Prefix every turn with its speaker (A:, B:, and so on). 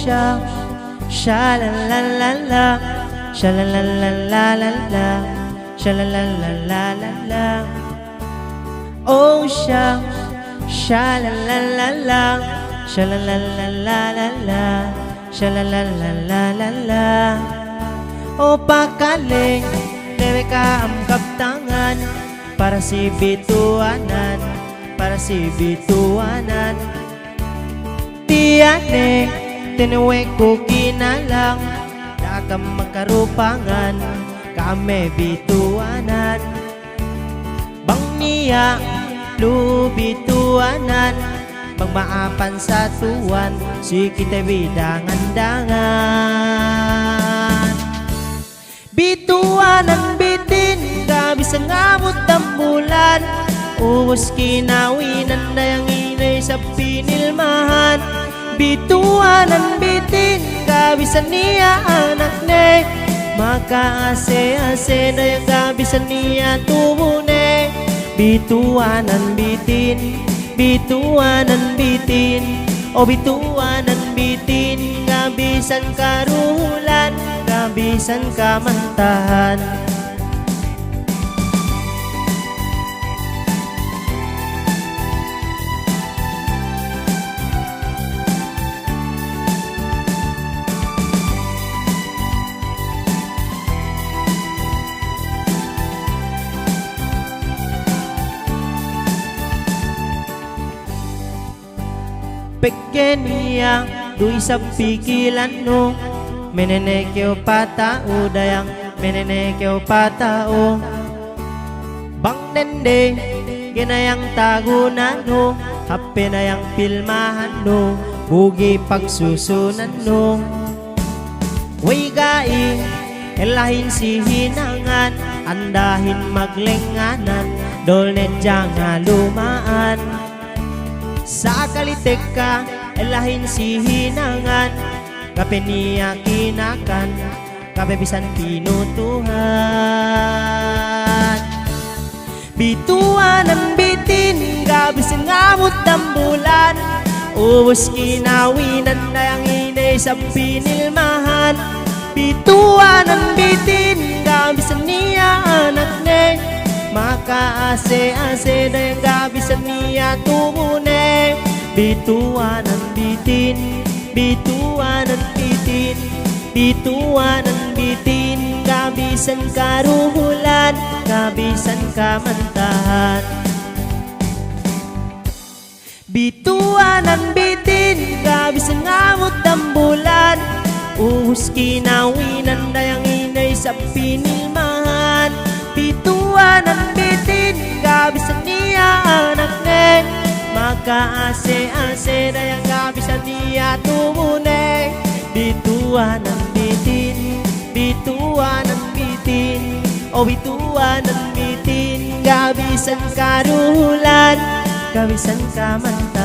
A: sha, sha la la la la, sha la la la la la la, sha la la la la la la. Oh sha, sha la la la la, sha la la la la la la, sha la la la la la la. O pakaling, lewe ka ang kaptangan, para si bituanan, para si bituanan. Tiyane, tinuwe ko kinalang, dakam magkarupangan, kame bituanan. Bang niya, lubituanan, magmaapan sa tuwan, si kita bidangan-dangan. Bituanan bitin, gabi sa ngamot ang bulan, uwas kinawinan na yung inay sa pinilmahan. Bituanan bitin, gabi sa niya anak ne, makaase-ase na yung gabi sa niya tubune. Bituanan bitin, bituanan bitin, o bituanan bitin, gabisan karulan, gabisan kamantahan. Pequeña, dui sa pikilan no, menenekyo patao dayang, menenekyo patao. Bang nende, ginayang tagunan no, hape na yang pilmahan no, bugi pagsusunan no. Way gai, elahin si hinangan, andahin maglenganan, dolnet janga lumaan. Sa kalitek ka, elahin si hinangan, kape niya kinakan, kape bisan pinutuhan. Bituanan bitin, gabi sa ngamot ang bulan, uwas kinawinan na yung inay sa pinilmahan. Bituanan bitin, gabi sa niya anak ne, makaase-ase na yung gabi sa niya tumune. Bituanan bitin, bituanan bitin, bituanan bitin, gabisan karuhulan, gabisan kamantahan. Bituanan bitin, gabisan ngamot ang bulan, uhus kinawinan na yung inay sa pinilmahan. Bituanan bitin, gabi sa niya anak ne, makaase-ase na yung gabi sa niya tumune. Bituanan bitin, bituanan bitin, o bituanan bitin, gabisan karulan, gabisan kamantahan.